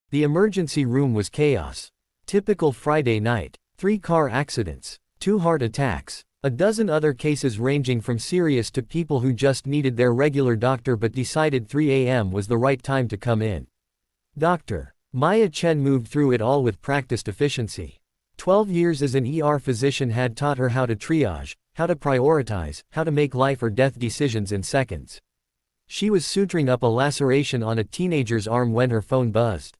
The emergency room was chaos. Typical Friday night. 3 car accidents. 2 heart attacks. A dozen other cases ranging from serious to people who just needed their regular doctor but decided 3 a.m. was the right time to come in. Dr. Maya Chen moved through it all with practiced efficiency. 12 years as an ER physician had taught her how to triage, how to prioritize, how to make life or death decisions in seconds. She was suturing up a laceration on a teenager's arm when her phone buzzed.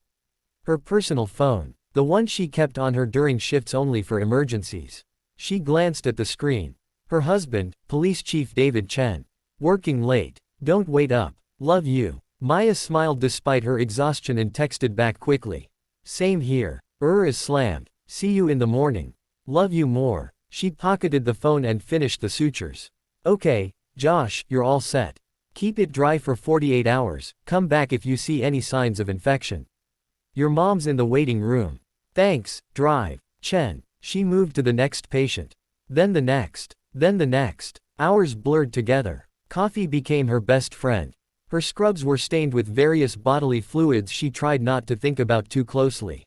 Her personal phone, the one she kept on her during shifts only for emergencies. She glanced at the screen. Her husband, Police Chief David Chen. Working late. Don't wait up. Love you. Maya smiled despite her exhaustion and texted back quickly. Same here. Is slammed. See you in the morning. Love you more. She pocketed the phone and finished the sutures. Okay, Josh, you're all set. Keep it dry for 48 hours. Come back if you see any signs of infection. Your mom's in the waiting room. Thanks, drive. Chen. She moved to the next patient. Then the next. Then the next. Hours blurred together. Coffee became her best friend. Her scrubs were stained with various bodily fluids she tried not to think about too closely.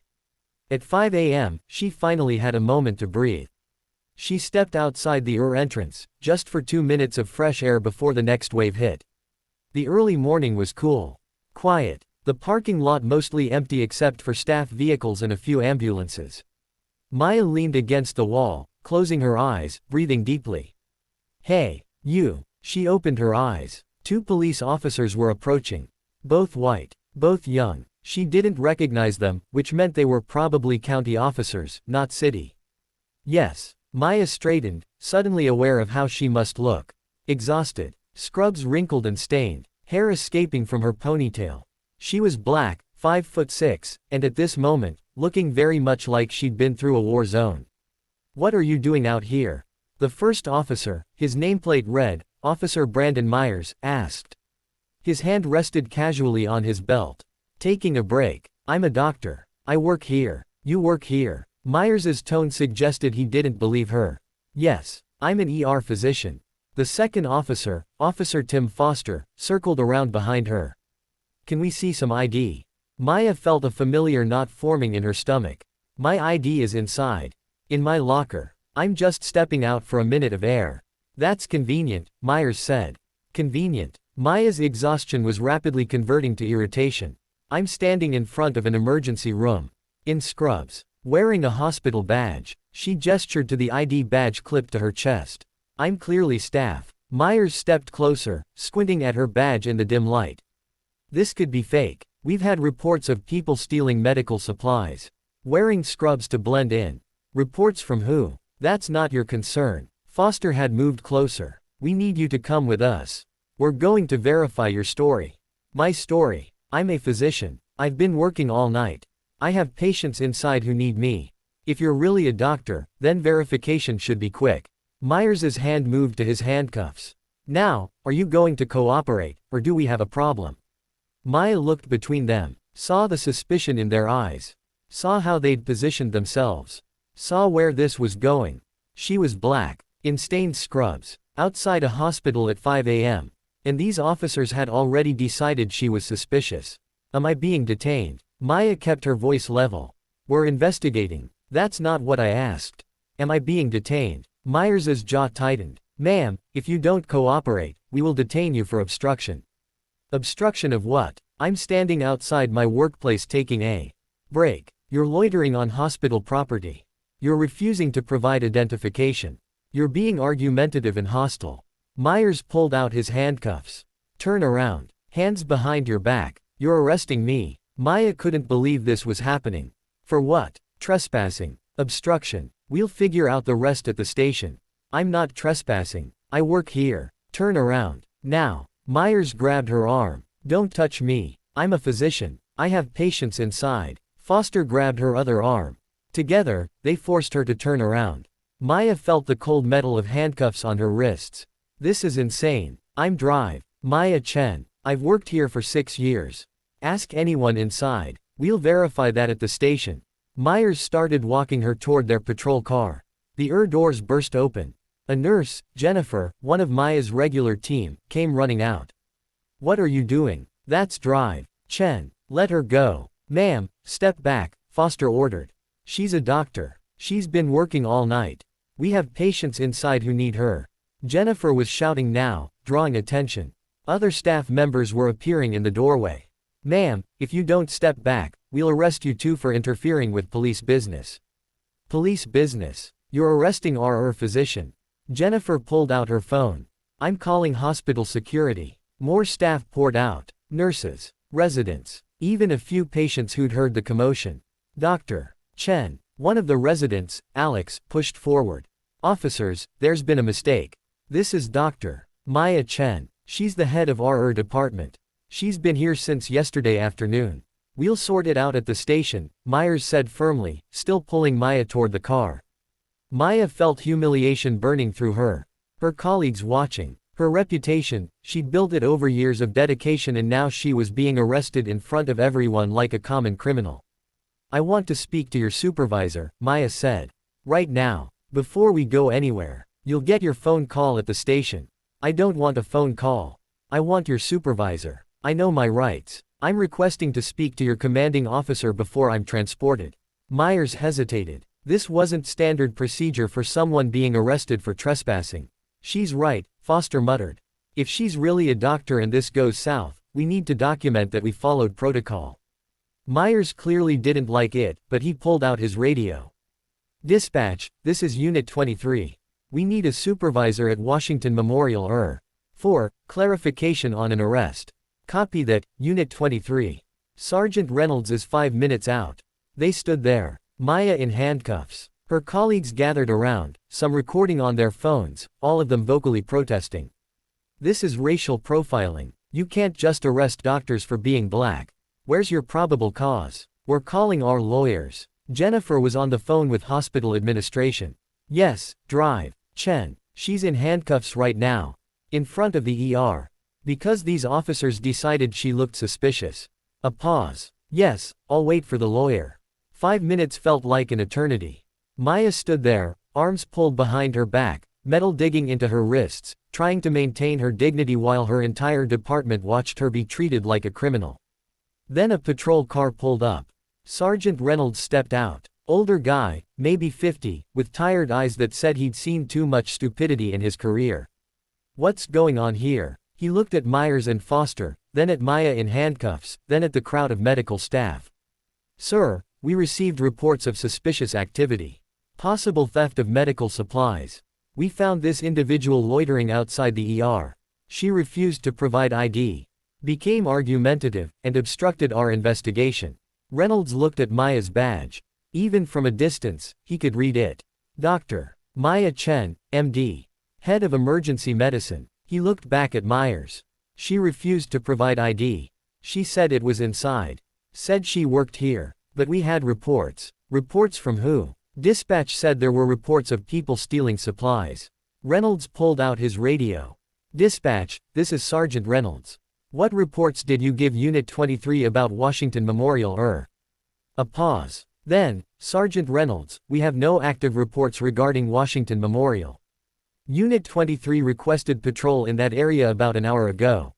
At 5 a.m., she finally had a moment to breathe. She stepped outside the entrance, just for 2 minutes of fresh air before the next wave hit. The early morning was cool. Quiet. The parking lot mostly empty except for staff vehicles and a few ambulances. Maya leaned against the wall, closing her eyes, breathing deeply. Hey, you. She opened her eyes. 2 police officers were approaching. Both white. Both young. She didn't recognize them, which meant they were probably county officers, not city. Yes. Maya straightened, suddenly aware of how she must look. Exhausted. Scrubs wrinkled and stained. Hair escaping from her ponytail. She was black, 5'6", and at this moment, looking very much like she'd been through a war zone. What are you doing out here? The first officer, his nameplate read, Officer Brandon Myers, asked. His hand rested casually on his belt. Taking a break. I'm a doctor. I work here. You work here. Myers's tone suggested he didn't believe her. Yes, I'm an ER physician. The second officer, Officer Tim Foster, circled around behind her. Can we see some ID? Maya felt a familiar knot forming in her stomach. My ID is inside. In my locker. I'm just stepping out for a minute of air. That's convenient, Myers said. Convenient. Maya's exhaustion was rapidly converting to irritation. I'm standing in front of an emergency room. In scrubs. Wearing a hospital badge. She gestured to the ID badge clipped to her chest. I'm clearly staff. Myers stepped closer, squinting at her badge in the dim light. This could be fake. We've had reports of people stealing medical supplies. Wearing scrubs to blend in. Reports from who? That's not your concern. Foster had moved closer. We need you to come with us. We're going to verify your story. My story. I'm a physician. I've been working all night. I have patients inside who need me. If you're really a doctor, then verification should be quick. Myers's hand moved to his handcuffs. Now, are you going to cooperate, or do we have a problem? Maya looked between them, saw the suspicion in their eyes, saw how they'd positioned themselves, saw where this was going. She was black, in stained scrubs, outside a hospital at 5 a.m., and these officers had already decided she was suspicious. Am I being detained? Maya kept her voice level. We're investigating. That's not what I asked. Am I being detained? Myers's jaw tightened. Ma'am, if you don't cooperate, we will detain you for obstruction. Obstruction of what? I'm standing outside my workplace taking a break. You're loitering on hospital property. You're refusing to provide identification. You're being argumentative and hostile. Myers pulled out his handcuffs. Turn around. Hands behind your back. You're arresting me. Maya couldn't believe this was happening. For what? Trespassing. Obstruction. We'll figure out the rest at the station. I'm not trespassing. I work here. Turn around. Now. Myers grabbed her arm. Don't touch me. I'm a physician. I have patients inside. Foster grabbed her other arm. Together, they forced her to turn around. Maya felt the cold metal of handcuffs on her wrists. This is insane. I'm Drive. Maya Chen. I've worked here for 6 years. Ask anyone inside. We'll verify that at the station. Myers started walking her toward their patrol car. The doors burst open. A nurse, Jennifer, one of Maya's regular team, came running out. What are you doing? That's Drive. Chen. Let her go. Ma'am, step back, Foster ordered. She's a doctor. She's been working all night. We have patients inside who need her. Jennifer was shouting now, drawing attention. Other staff members were appearing in the doorway. Ma'am, if you don't step back, we'll arrest you too for interfering with police business. Police business? You're arresting our physician. Jennifer pulled out her phone. I'm calling hospital security. More staff poured out. Nurses, residents, even a few patients who'd heard the commotion. Dr. Chen, one of the residents, Alex, pushed forward. Officers, there's been a mistake. This is Dr. Maya Chen. She's the head of our department. She's been here since yesterday afternoon. We'll sort it out at the station, Myers said firmly, still pulling Maya toward the car. Maya felt humiliation burning through her. Her colleagues watching. Her reputation, she'd built it over years of dedication, and now she was being arrested in front of everyone like a common criminal. I want to speak to your supervisor, Maya said. Right now. Before we go anywhere. You'll get your phone call at the station. I don't want a phone call. I want your supervisor. I know my rights. I'm requesting to speak to your commanding officer before I'm transported. Myers hesitated. This wasn't standard procedure for someone being arrested for trespassing. She's right, Foster muttered. If she's really a doctor and this goes south, we need to document that we followed protocol. Myers clearly didn't like it, but he pulled out his radio. Dispatch, this is Unit 23. We need a supervisor at Washington Memorial. For clarification on an arrest. Copy that, Unit 23. Sergeant Reynolds is 5 minutes out. They stood there, Maya in handcuffs. Her colleagues gathered around, some recording on their phones, all of them vocally protesting. This is racial profiling. You can't just arrest doctors for being black. Where's your probable cause? We're calling our lawyers. Jennifer was on the phone with hospital administration. Yes, drive. Chen, she's in handcuffs right now. In front of the ER. Because these officers decided she looked suspicious. A pause. Yes, I'll wait for the lawyer. 5 minutes felt like an eternity. Maya stood there, arms pulled behind her back, metal digging into her wrists, trying to maintain her dignity while her entire department watched her be treated like a criminal. Then a patrol car pulled up. Sergeant Reynolds stepped out. Older guy, maybe 50, with tired eyes that said he'd seen too much stupidity in his career. What's going on here? He looked at Myers and Foster, then at Maya in handcuffs, then at the crowd of medical staff. Sir, we received reports of suspicious activity. Possible theft of medical supplies. We found this individual loitering outside the ER. She refused to provide ID. Became argumentative, and obstructed our investigation. Reynolds looked at Maya's badge. Even from a distance, he could read it. Dr. Maya Chen, MD. Head of Emergency Medicine. He looked back at Myers. She refused to provide ID. She said it was inside. Said she worked here. But we had reports. Reports from who? Dispatch said there were reports of people stealing supplies. Reynolds pulled out his radio. Dispatch, this is Sergeant Reynolds. What reports did you give Unit 23 about Washington Memorial? A pause. Then, Sergeant Reynolds, we have no active reports regarding Washington Memorial. Unit 23 requested patrol in that area about an hour ago.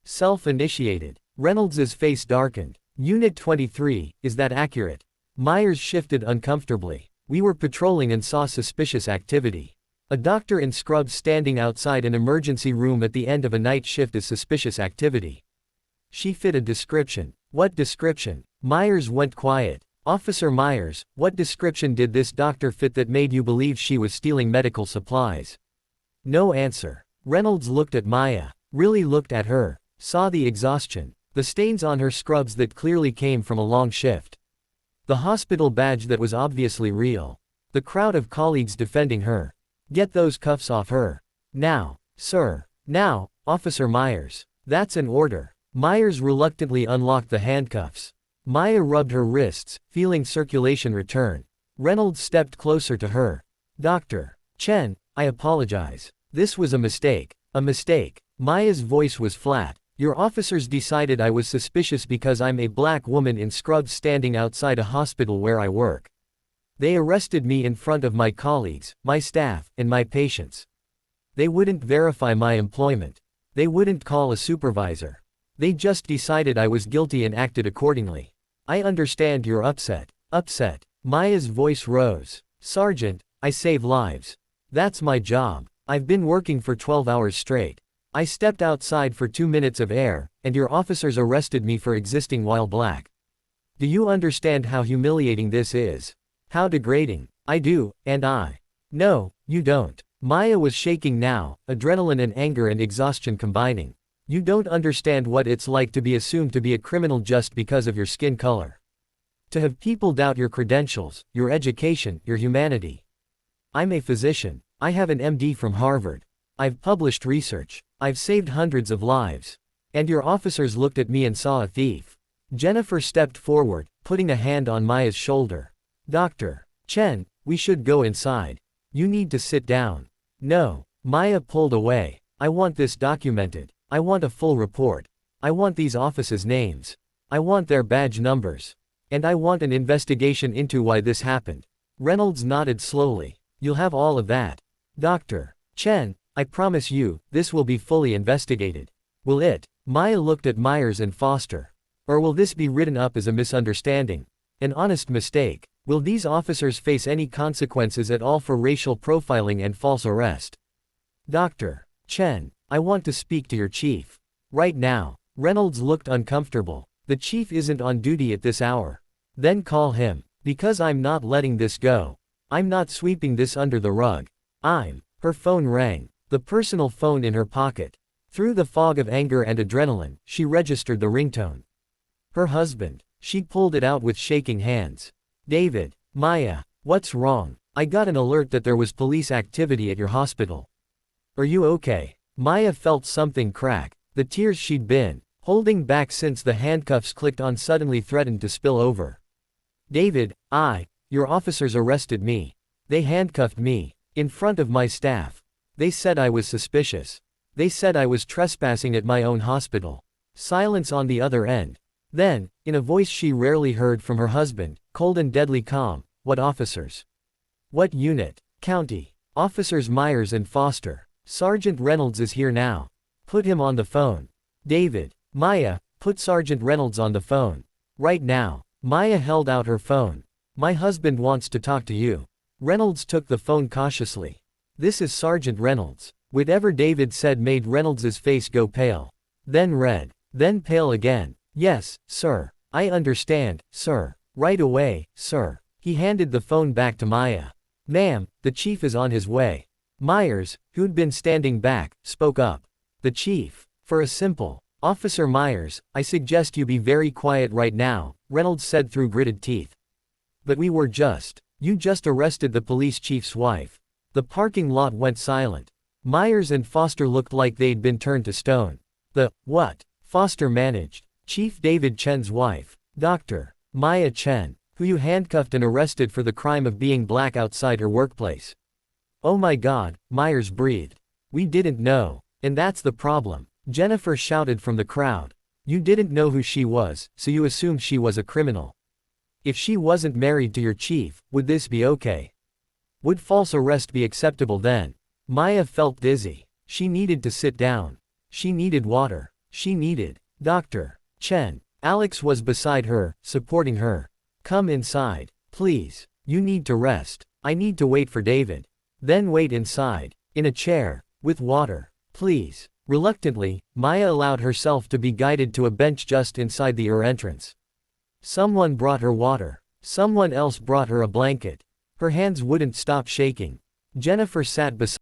Self-initiated. Reynolds's face darkened. Unit 23, is that accurate? Myers shifted uncomfortably. We were patrolling and saw suspicious activity. A doctor in scrubs standing outside an emergency room at the end of a night shift is suspicious activity. She fit a description. What description? Myers went quiet. Officer Myers, what description did this doctor fit that made you believe she was stealing medical supplies? No answer. Reynolds looked at Maya. Really looked at her. Saw the exhaustion. The stains on her scrubs that clearly came from a long shift. The hospital badge that was obviously real. The crowd of colleagues defending her. Get those cuffs off her. Now, sir. Now, Officer Myers. That's an order. Myers reluctantly unlocked the handcuffs. Maya rubbed her wrists, feeling circulation return. Reynolds stepped closer to her. Dr. Chen, I apologize. This was a mistake. A mistake. Maya's voice was flat. Your officers decided I was suspicious because I'm a black woman in scrubs standing outside a hospital where I work. They arrested me in front of my colleagues, my staff, and my patients. They wouldn't verify my employment. They wouldn't call a supervisor. They just decided I was guilty and acted accordingly. I understand you're upset. Upset. Maya's voice rose. Sergeant, I save lives. That's my job. I've been working for 12 hours straight. I stepped outside for 2 minutes of air, and your officers arrested me for existing while black. Do you understand how humiliating this is? How degrading? I do, and I. No, you don't. Maya was shaking now, adrenaline and anger and exhaustion combining. You don't understand what it's like to be assumed to be a criminal just because of your skin color. To have people doubt your credentials, your education, your humanity. I'm a physician. I have an MD from Harvard. I've published research. I've saved hundreds of lives. And your officers looked at me and saw a thief. Jennifer stepped forward, putting a hand on Maya's shoulder. Dr. Chen, we should go inside. You need to sit down. No. Maya pulled away. I want this documented. I want a full report. I want these officers' names. I want their badge numbers. And I want an investigation into why this happened. Reynolds nodded slowly. You'll have all of that. Dr. Chen, I promise you, this will be fully investigated. Will it? Maya looked at Myers and Foster. Or will this be written up as a misunderstanding? An honest mistake? Will these officers face any consequences at all for racial profiling and false arrest? Dr. Chen, I want to speak to your chief. Right now. Reynolds looked uncomfortable. The chief isn't on duty at this hour. Then call him. Because I'm not letting this go. I'm not sweeping this under the rug. Her phone rang. The personal phone in her pocket. Through the fog of anger and adrenaline, she registered the ringtone. Her husband. She pulled it out with shaking hands. David. Maya. What's wrong? I got an alert that there was police activity at your hospital. Are you okay? Maya felt something crack. The tears she'd been holding back since the handcuffs clicked on suddenly threatened to spill over. David, your officers arrested me. They handcuffed me. In front of my staff. They said I was suspicious. They said I was trespassing at my own hospital. Silence on the other end. Then, in a voice she rarely heard from her husband, cold and deadly calm, what officers? What unit? County. Officers Myers and Foster. Sergeant Reynolds is here now. Put him on the phone. David. Maya, put Sergeant Reynolds on the phone. Right now. Maya held out her phone. My husband wants to talk to you. Reynolds took the phone cautiously. This is Sergeant Reynolds. Whatever David said made Reynolds's face go pale. Then red. Then pale again. Yes, sir. I understand, sir. Right away, sir. He handed the phone back to Maya. Ma'am, the chief is on his way. Myers, who'd been standing back, spoke up. The chief. For a simple. Officer Myers, I suggest you be very quiet right now, Reynolds said through gritted teeth. But you just arrested the police chief's wife. The parking lot went silent. Myers and Foster looked like they'd been turned to stone. What? Foster managed. Chief David Chen's wife. Dr. Maya Chen, who you handcuffed and arrested for the crime of being black outside her workplace. Oh my God, Myers breathed. We didn't know. And that's the problem. Jennifer shouted from the crowd. You didn't know who she was, so you assumed she was a criminal. If she wasn't married to your chief, would this be okay? Would false arrest be acceptable then? Maya felt dizzy. She needed to sit down. She needed water. She needed Dr. Chen. Alex was beside her, supporting her. Come inside. Please. You need to rest. I need to wait for David. Then wait inside. In a chair. With water. Please. Reluctantly, Maya allowed herself to be guided to a bench just inside the entrance. Someone brought her water. Someone else brought her a blanket. Her hands wouldn't stop shaking. Jennifer sat beside